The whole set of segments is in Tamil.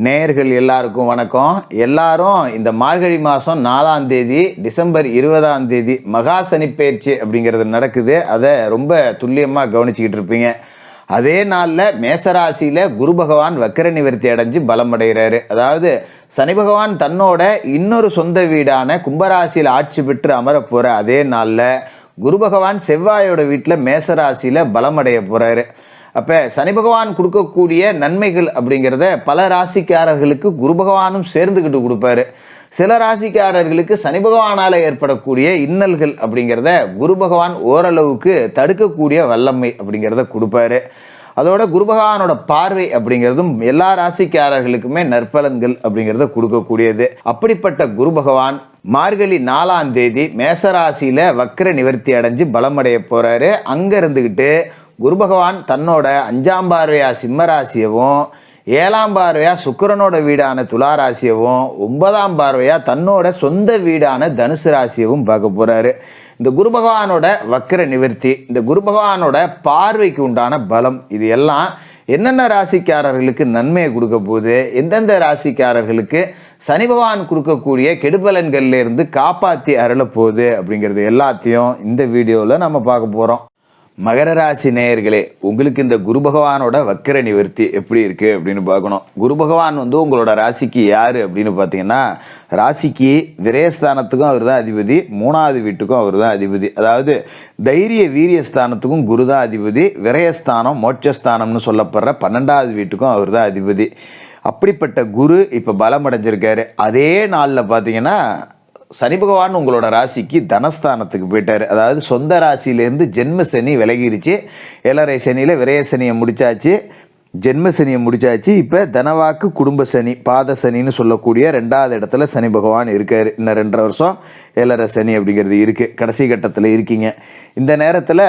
நேயர்கள் எல்லாருக்கும் வணக்கம். எல்லாரும் இந்த மார்கழி மாதம் 4ஆம் தேதி டிசம்பர் 20ஆம் தேதி மகா சனிப்பெயர்ச்சி அப்படிங்கிறது நடக்குது. அதை ரொம்ப துல்லியமாக கவனிச்சுக்கிட்டு இருப்பீங்க. அதே நாளில் மேசராசியில் குரு பகவான் வக்கர நிவர்த்தி அடைஞ்சு பலம் அடைகிறாரு. அதாவது சனி பகவான் தன்னோட இன்னொரு சொந்த வீடான கும்பராசியில் ஆட்சி பெற்று அமர போகிற அதே நாளில் குரு பகவான் செவ்வாயோட வீட்டில் மேசராசியில் பலம் அடைய போகிறாரு. அப்போ சனி பகவான் கொடுக்கக்கூடிய நன்மைகள் அப்படிங்கிறத பல ராசிக்காரர்களுக்கு குரு பகவானும் சேர்ந்துக்கிட்டு கொடுப்பாரு. சில ராசிக்காரர்களுக்கு சனி பகவானால் ஏற்படக்கூடிய இன்னல்கள் அப்படிங்கிறத குரு பகவான் ஓரளவுக்கு தடுக்கக்கூடிய வல்லமை அப்படிங்கிறத கொடுப்பாரு. அதோட குரு பகவானோட பார்வை அப்படிங்கிறதும் எல்லா ராசிக்காரர்களுக்குமே நற்பலன்கள் அப்படிங்கிறத கொடுக்கக்கூடியது. அப்படிப்பட்ட குரு பகவான் மார்கழி 4ஆம் தேதி மேசராசியில் வக்கர நிவர்த்தி அடைஞ்சு பலமடைய போகிறாரு. அங்கே இருந்துக்கிட்டு குரு பகவான் தன்னோட 5ஆம் பார்வையா சிம்ம ராசியவும் 7ஆம் பார்வையா சுக்கிரனோட வீடான துலா ராசியவும் 9ஆம் பார்வையா தன்னோட சொந்த வீடான தனுசு ராசியவும் பார்க்க போறாரு. இந்த குரு பகவானோட வக்கர நிவர்த்தி, இந்த குரு பகவானோட பார்வைக்கு உண்டான பலம், இது எல்லாம் என்னென்ன ராசிக்காரர்களுக்கு நன்மையை கொடுக்க போகுது, எந்தெந்த ராசிக்காரர்களுக்கு சனி பகவான் கொடுக்கக்கூடிய கெடுபலன்கள்ல இருந்து காப்பாற்றி அருள போகுது அப்படிங்கிறது எல்லாத்தையும் இந்த வீடியோவில் நம்ம பார்க்க போகிறோம். மகர ராசி நேயர்களே, உங்களுக்கு இந்த குரு பகவானோட வக்கர நிவர்த்தி எப்படி இருக்கு அப்படின்னு பார்க்கணும். குரு பகவான் உங்களோட ராசிக்கு யாரு அப்படின்னு பார்த்தீங்கன்னா, ராசிக்கு விரயஸ்தானத்துக்கும் அவர் தான் அதிபதி, 3வது வீட்டுக்கும் அவர் தான் அதிபதி. அதாவது தைரிய வீரியஸ்தானத்துக்கும் குரு தான் அதிபதி, விரயஸ்தானம் மோட்சஸ்தானம்னு சொல்லப்படுற 12வது வீட்டுக்கும் அவர் தான் அதிபதி. அப்படிப்பட்ட குரு இப்போ பலம் அடைஞ்சிருக்காரு. அதே நாளில் பார்த்தீங்கன்னா சனி பகவான் உங்களோட ராசிக்கு தனஸ்தானத்துக்கு போயிட்டார். அதாவது சொந்த ராசியிலேருந்து ஜென்ம சனி விலகிருச்சு. 7.5 சனியில் விரய சனியை முடிச்சாச்சு, ஜென்ம சனியை முடிச்சாச்சு. இப்போ தனவாக்கு குடும்ப சனி பாத சனின்னு சொல்லக்கூடிய 2வது இடத்துல சனி பகவான் இருக்கார். இன்னும் 2.5 வருஷம் 7.5 சனி அப்படிங்கிறது இருக்குது, கடைசி கட்டத்தில் இருக்கீங்க. இந்த நேரத்தில்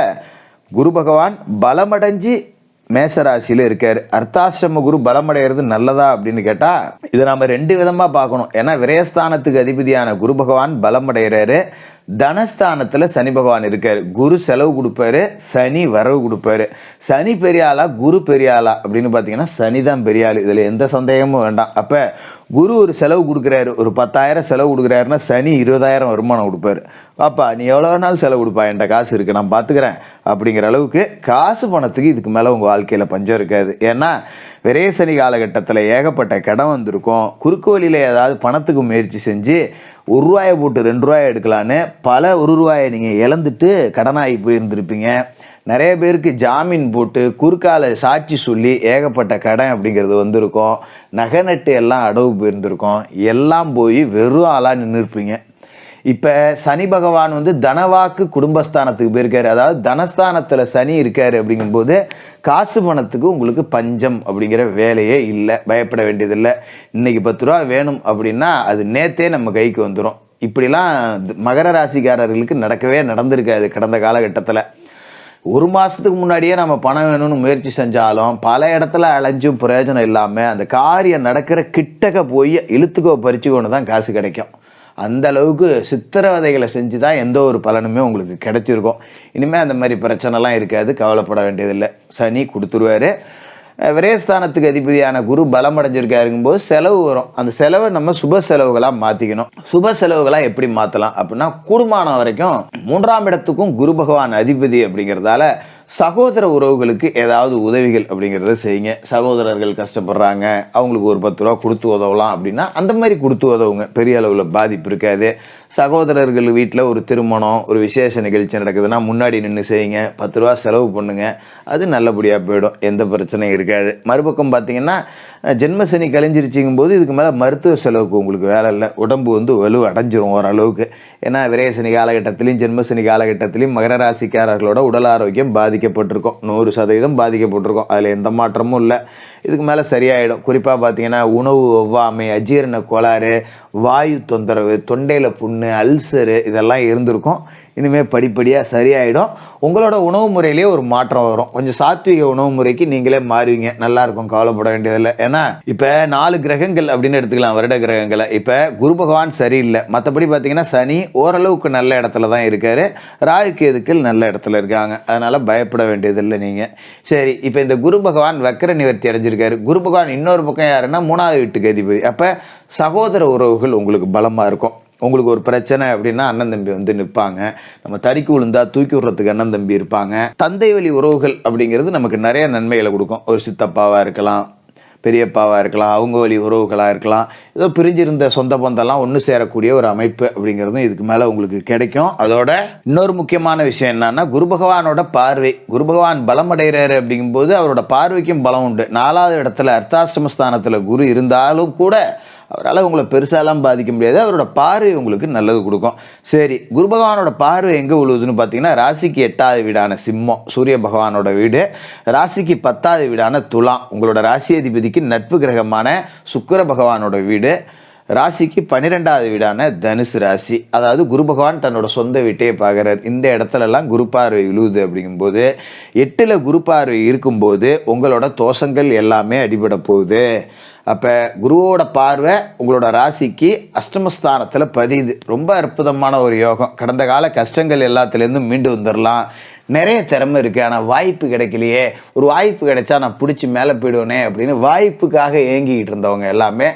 குரு பகவான் பலமடைஞ்சு மேசராசியில் இருக்கார். அர்த்தாசிரம குரு பலமடைகிறது நல்லதா அப்படின்னு கேட்டால் இதை நாம் 2 விதமாக பார்க்கணும். ஏன்னா விரயஸ்தானத்துக்கு அதிபதியான குரு பகவான் பலமடைகிறாரு, தனஸ்தானத்தில் சனி பகவான் இருக்கார். குரு செலவு கொடுப்பாரு, சனி வரவு கொடுப்பாரு. சனி பெரியாளா குரு பெரியாளா அப்படின்னு பார்த்தீங்கன்னா சனி தான் பெரியாள், இதில் எந்த சந்தேகமும் வேண்டாம். அப்போ குரு ஒரு செலவு கொடுக்குறாரு, ஒரு 10,000 செலவு கொடுக்குறாருன்னா சனி 20,000 வருமானம் கொடுப்பாரு. பாப்பா நீ எவ்வளோ நாள் செலவு கொடுப்பா, என்கிட்ட காசு இருக்குது நான் பார்த்துக்கிறேன் அப்படிங்கிற அளவுக்கு காசு பணத்துக்கு இதுக்கு மேலே உங்கள் வாழ்க்கையில் பஞ்சம் இருக்காது. ஏன்னா விரயசனி காலகட்டத்தில் ஏகப்பட்ட கடன் வந்திருக்கும். குறுக்கு வழியில் ஏதாவது பணத்துக்கு முயற்சி செஞ்சு 1 ரூபாயை போட்டு 2 ரூபாயை எடுக்கலான்னு பல 1 ரூபாயை நீங்கள் இழந்துட்டு கடனாகி போயிருந்துருப்பீங்க. நிறைய பேருக்கு ஜாமீன் போட்டு குறுக்கால சாட்சி சொல்லி ஏகப்பட்ட கடன் அப்படிங்கிறது வந்திருக்கும். நகை நட்டு எல்லாம் அடவு போயிருந்திருக்கும். எல்லாம் போய் வெறும் ஆளாக நின்றுருப்பீங்க. இப்போ சனி பகவான் தனவாக்கு குடும்பஸ்தானத்துக்கு போயிருக்காரு. அதாவது தனஸ்தானத்தில் சனி இருக்காரு. அப்படிங்கும்போது காசு பணத்துக்கு உங்களுக்கு பஞ்சம் அப்படிங்கிற வேலையே இல்லை, பயப்பட வேண்டியதில்லை. இன்றைக்கி 10 ரூபா வேணும் அப்படின்னா அது நேற்றே நம்ம கைக்கு வந்துடும். இப்படிலாம் மகர ராசிக்காரர்களுக்கு நடந்திருக்காது கடந்த காலகட்டத்தில். 1 மாதத்துக்கு முன்னாடியே நம்ம பணம் வேணும்னு முயற்சி செஞ்சாலும் பல இடத்துல அலைஞ்சும் பிரயோஜனம் இல்லாமல் அந்த காரியம் நடக்கிற கிட்டக்க போய் இழுத்துக்கோ பறிச்சுக்கோன்னு தான் காசு கிடைக்கும். அந்த அளவுக்கு சித்திரவதைகளை செஞ்சு தான் எந்த ஒரு பலனுமே உங்களுக்கு கிடைச்சிருக்கும். இனிமேல் அந்த மாதிரி பிரச்சனைலாம் இருக்காது, கவலைப்பட வேண்டியதில்லை. சனி கொடுத்துருவாரு. விரயஸ்தானத்துக்கு அதிபதியான குரு பலம் அடைஞ்சிருக்காருங்கும்போது செலவு வரும். அந்த செலவை நம்ம சுப செலவுகளாக மாற்றிக்கணும். சுப செலவுகளாக எப்படி மாற்றலாம் அப்படின்னா, கூடுமான வரைக்கும் 3ஆம் இடத்துக்கும் குரு பகவான் அதிபதி அப்படிங்கிறதால சகோதர உறவுகளுக்கு ஏதாவது உதவிகள் அப்படிங்கிறத செய்யுங்க. சகோதரர்கள் கஷ்டப்படுறாங்க, அவங்களுக்கு ஒரு 10 ரூபா கொடுத்து உதவலாம் அப்படின்னா அந்த மாதிரி கொடுத்து உதவுங்க. பெரிய அளவில் பாதிப்பு இருக்காது. சகோதரர்கள் வீட்டில் ஒரு திருமணம், ஒரு விசேஷ நிகழ்ச்சி நடக்குதுன்னா முன்னாடி நின்று செய்யுங்க. 10 ரூபா செலவு பண்ணுங்க, அது நல்லபடியாக போயிடும், எந்த பிரச்சனையும் இருக்காது. மறுபக்கம் பார்த்தீங்கன்னா ஜென்மசனி கழிஞ்சிருச்சிங்கும் போது இதுக்கு மேலே மருத்துவ செலவுக்கு உங்களுக்கு வேலை இல்லை. உடம்பு வலு அடைஞ்சிரும் ஓரளவுக்கு. ஏன்னா விரயசனி காலகட்டத்திலையும் ஜென்மசனி காலகட்டத்திலையும் மகர ராசிக்காரர்களோட உடல் ஆரோக்கியம் பாதிக்கப்பட்டிருக்கும், 100% பாதிக்கப்பட்டிருக்கும். அதில் எந்த மாற்றமும் இல்லை. இதுக்கு மேலே சரியாயிடும். குறிப்பாக பார்த்தீங்கன்னா உணவு ஒவ்வாமை, அஜீரண கோளாறு, வாயு தொந்தரவு, தொண்டையில் புண்ணு, அல்சரு இதெல்லாம் இருந்திருக்கும். இனிமேல் படிப்படியாக சரியாயிடும். உங்களோட உணவு முறையிலேயே ஒரு மாற்றம் வரும். கொஞ்சம் சாத்விக உணவு முறைக்கு நீங்களே மாறுவீங்க. நல்லாயிருக்கும், கவலைப்பட வேண்டியதில்லை. ஏன்னா இப்போ 4 கிரகங்கள் அப்படின்னு எடுத்துக்கலாம், வருட கிரகங்களை. இப்போ குரு பகவான் சரியில்லை, மற்றபடி பார்த்தீங்கன்னா சனி ஓரளவுக்கு நல்ல இடத்துல தான் இருக்கார். ராகு கேதுக்கள் நல்ல இடத்துல இருக்காங்க. அதனால் பயப்பட வேண்டியதில்லை நீங்கள். சரி, இப்போ இந்த குரு பகவான் வக்கர நிவர்த்தி அடைஞ்சிருக்காரு. குரு பகவான் இன்னொரு பக்கம் யாருன்னா 3வது வீட்டுக்கு அதிபதி. அப்போ சகோதர உறவுகள் உங்களுக்கு பலமாக இருக்கும். உங்களுக்கு ஒரு பிரச்சனை அப்படின்னா அண்ணன் தம்பி வந்து நிற்பாங்க. நம்ம தடிக்கு விழுந்தா தூக்கி விடுறதுக்கு அண்ணன் தம்பி இருப்பாங்க. தந்தை வழி உறவுகள் அப்படிங்கிறது நமக்கு நிறைய நன்மைகளை கொடுக்கும். ஒரு சித்தப்பாவாக இருக்கலாம், பெரியப்பாவாக இருக்கலாம், அவங்க வழி உறவுகளாக இருக்கலாம். ஏதோ பிரிஞ்சிருந்த சொந்த பந்தெல்லாம் ஒன்று சேரக்கூடிய ஒரு அமைப்பு அப்படிங்கிறதும் இதுக்கு மேலே உங்களுக்கு கிடைக்கும். அதோட இன்னொரு முக்கியமான விஷயம் என்னன்னா, குரு பகவானோட பார்வை. குரு பகவான் பலம் அடைகிறாரு அப்படிங்கும்போது அவரோட பார்வைக்கும் பலம் உண்டு. 4வது இடத்துல அர்த்தாசிரமஸ்தானத்தில் குரு இருந்தாலும் கூட அவரால் உங்களை பெருசாலாம் பாதிக்க முடியாது. அவரோட பார்வை உங்களுக்கு நல்லது கொடுக்கும். சரி, குரு பகவானோட பார்வை எங்கே விழுவுதுன்னு பார்த்தீங்கன்னா, ராசிக்கு 8வது வீடான சிம்மம் சூரிய பகவானோட வீடு, ராசிக்கு 10வது வீடான துலாம் உங்களோட ராசி அதிபதிக்கு நட்பு கிரகமான சுக்கிர பகவானோட வீடு, ராசிக்கு 12வது வீடான தனுசு ராசி. அதாவது குரு பகவான் தன்னோட சொந்த வீட்டையே பார்க்குறாரு. இந்த இடத்துலலாம் குரு பார்வை விழுவுது அப்படிங்கும்போது, 8ல் குரு பார்வை இருக்கும்போது உங்களோட தோஷங்கள் எல்லாமே அடிபட போகுது. அப்போ குருவோட பார்வை உங்களோட ராசிக்கு அஷ்டமஸ்தானத்தில் பதியுது. ரொம்ப அற்புதமான ஒரு யோகம். கடந்த கால கஷ்டங்கள் எல்லாத்துலேருந்தும் மீண்டு வந்துடலாம். நிறைய திறமை இருக்குது, ஆனால் வாய்ப்பு கிடைக்கலையே, ஒரு வாய்ப்பு கிடைச்சா நான் பிடிச்சி மேலே போயிடுவேனே அப்படின்னு வாய்ப்புக்காக ஏங்கிக்கிட்டு இருந்தவங்க எல்லாமே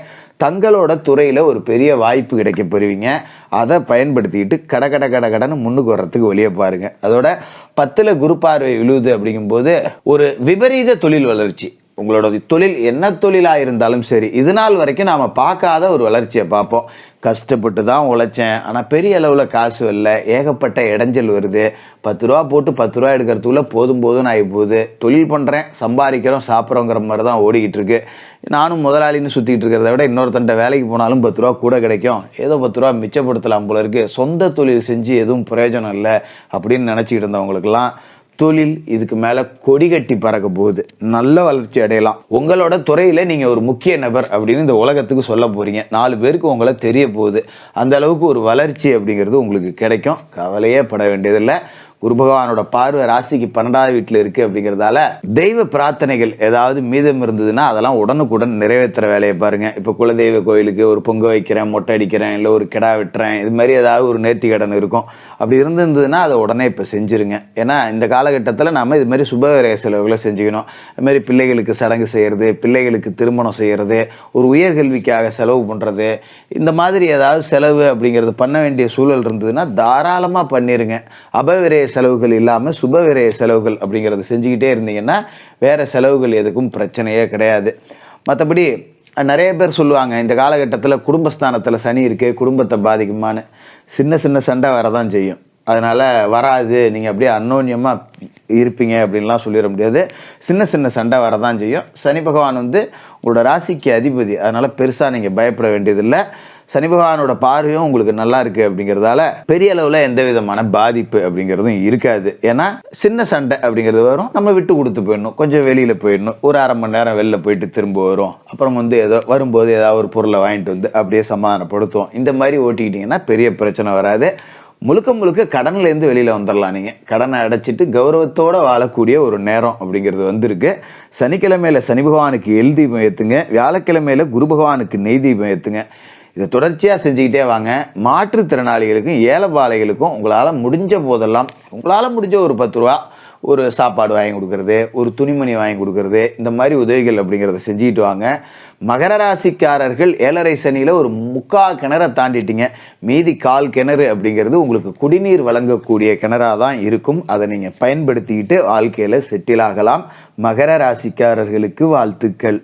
தங்களோட துறையில் ஒரு பெரிய வாய்ப்பு கிடைக்க பெறுவீங்க. அதை பயன்படுத்திக்கிட்டு கடன்னு முன்னுக்கு வர்றதுக்கு வெளியே பாருங்கள். அதோட 10ல் குரு பார்வை விழுவுது அப்படிங்கும்போது ஒரு விபரீத தொழில் வளர்ச்சி. உங்களோட தொழில் என்ன தொழிலாக இருந்தாலும் சரி, இது நாள் வரைக்கும் நாம் பார்க்காத ஒரு வளர்ச்சியை பார்ப்போம். கஷ்டப்பட்டு தான் உழைச்சேன், ஆனால் பெரிய அளவில் காசு வரல, ஏகப்பட்ட இடைஞ்சல் வருது. 10 ரூபா போட்டு 10 ரூபா எடுக்கிறதுக்குள்ளே போதும்னு ஆகி போகுது. தொழில் பண்ணுறேன், சம்பாதிக்கிறோம், சாப்பிட்றோங்கிற மாதிரி தான் ஓடிக்கிட்டு இருக்கு. நானும் முதலாளின்னு சுற்றிக்கிட்டு இருக்கிறத விட இன்னொருத்தன்ட்ட வேலைக்கு போனாலும் 10 ரூபா கூட கிடைக்கும், ஏதோ 10 ரூபா மிச்சப்படுத்தலாம் போல இருக்குது, சொந்த தொழில் செஞ்சு எதுவும் பிரயோஜனம் இல்லை அப்படின்னு நினச்சிக்கிட்டு இருந்தவங்களுக்கெல்லாம் தொழில் இதுக்கு மேலே கொடி கட்டி பறக்க போகுது. நல்ல வளர்ச்சி அடையலாம். உங்களோட துறையில் நீங்கள் ஒரு முக்கிய நபர் அப்படின்னு இந்த உலகத்துக்கு சொல்ல போகிறீங்க. 4 பேருக்கு உங்களை தெரிய போகுது. அந்த அளவுக்கு ஒரு வளர்ச்சி அப்படிங்கிறது உங்களுக்கு கிடைக்கும். கவலையே பட வேண்டியதில்லை. குரு பகவானோட பார்வை ராசிக்கு 12வது வீட்டில் இருக்குது அப்படிங்கிறதால தெய்வ பிரார்த்தனைகள் ஏதாவது மீதம் இருந்ததுன்னா அதெல்லாம் உடனுக்குடன் நிறைவேற்றுற வேலையை பாருங்கள். இப்போ குலதெய்வ கோயிலுக்கு ஒரு பொங்க வைக்கிறேன், மொட்டை அடிக்கிறேன், இல்லை ஒரு கிடா வெட்டுறேன், இது மாதிரி ஏதாவது ஒரு நேர்த்தி கடன் இருக்கும். அப்படி இருந்ததுன்னா அதை உடனே இப்போ செஞ்சுருங்க. ஏன்னா இந்த காலகட்டத்தில் நம்ம இது மாதிரி சுபவிரய செலவுகளை செஞ்சுக்கணும். அதுமாதிரி பிள்ளைகளுக்கு சடங்கு செய்கிறது, பிள்ளைகளுக்கு திருமணம் செய்கிறது, ஒரு உயர்கல்விக்காக செலவு பண்ணுறது, இந்த மாதிரி ஏதாவது செலவு அப்படிங்கிறது பண்ண வேண்டிய சூழல் இருந்ததுன்னா தாராளமாக பண்ணிடுங்க. அபவிரய செலவுகள் இல்லாமல் சுபவிரய செலவுகள் அப்படிங்கிறத செஞ்சுக்கிட்டே இருந்தீங்கன்னா வேறு செலவுகள் எதுக்கும் பிரச்சனையே கிடையாது. மற்றபடி நிறைய பேர் சொல்லுவாங்க, இந்த காலகட்டத்தில் குடும்பஸ்தானத்தில் சனி இருக்கே குடும்பத்தை பாதிக்குமான்னு. சின்ன சண்டை வரதான் செய்யும், அதனால் வராது, நீங்கள் அப்படியே அன்னோன்யமாக இருப்பீங்க அப்படின்லாம் சொல்லிட முடியாது. சின்ன சண்டை வரதான் செய்யும். சனி பகவான் வந்து உங்களோட ராசிக்கு அதிபதி, அதனால் பெருசாக நீங்கள் பயப்பட வேண்டியதில்லை. சனி பகவானோட பார்வையும் உங்களுக்கு நல்லா இருக்குது அப்படிங்கிறதால பெரிய அளவில் எந்த விதமான பாதிப்பு அப்படிங்கிறதும் இருக்காது. ஏன்னா சின்ன சண்டை அப்படிங்கிறது வரும், நம்ம விட்டு கொடுத்து போயிடணும், கொஞ்சம் வெளியில் போயிடணும், ஒரு அரை மணி நேரம் வெளில போயிட்டு திரும்ப வரும், அப்புறம் வந்து ஏதோ வரும்போது ஏதாவது ஒரு பொருளை வாங்கிட்டு வந்து அப்படியே சமாதானப்படுத்துவோம். இந்த மாதிரி ஓட்டிக்கிட்டிங்கன்னா பெரிய பிரச்சனை வராது. முழுக்க கடன்லேருந்து வெளியில் வந்துடலாம். நீங்கள் கடனை அடைச்சிட்டு கௌரவத்தோடு வாழக்கூடிய ஒரு நேரம் அப்படிங்கிறது வந்திருக்கு. சனிக்கிழமையில் சனி பகவானுக்கு எல் தீபம் ஏற்றுங்க, வியாழக்கிழமையில் குரு பகவானுக்கு நெய் தீபம் ஏற்றுங்க. இதை தொடர்ச்சியாக செஞ்சுக்கிட்டே வாங்க. மாற்றுத்திறனாளிகளுக்கும் ஏழைப்பாளைகளுக்கும் உங்களால் முடிஞ்ச போதெல்லாம் உங்களால் முடிஞ்ச ஒரு 10 ரூபா ஒரு சாப்பாடு வாங்கி கொடுக்கறது, ஒரு துணிமணி வாங்கி கொடுக்கறது, இந்த மாதிரி உதவிகள் அப்படிங்கிறத செஞ்சுக்கிட்டு வாங்க. மகர ராசிக்காரர்கள் 7.5 சனியில் ஒரு 3/4 கிணறை தாண்டிட்டீங்க. மீதி 1/4 கிணறு அப்படிங்கிறது உங்களுக்கு குடிநீர் வழங்கக்கூடிய கிணறாக தான் இருக்கும். அதை நீங்கள் பயன்படுத்திக்கிட்டு வாழ்க்கையில் செட்டில் ஆகலாம். மகர ராசிக்காரர்களுக்கு வாழ்த்துக்கள்.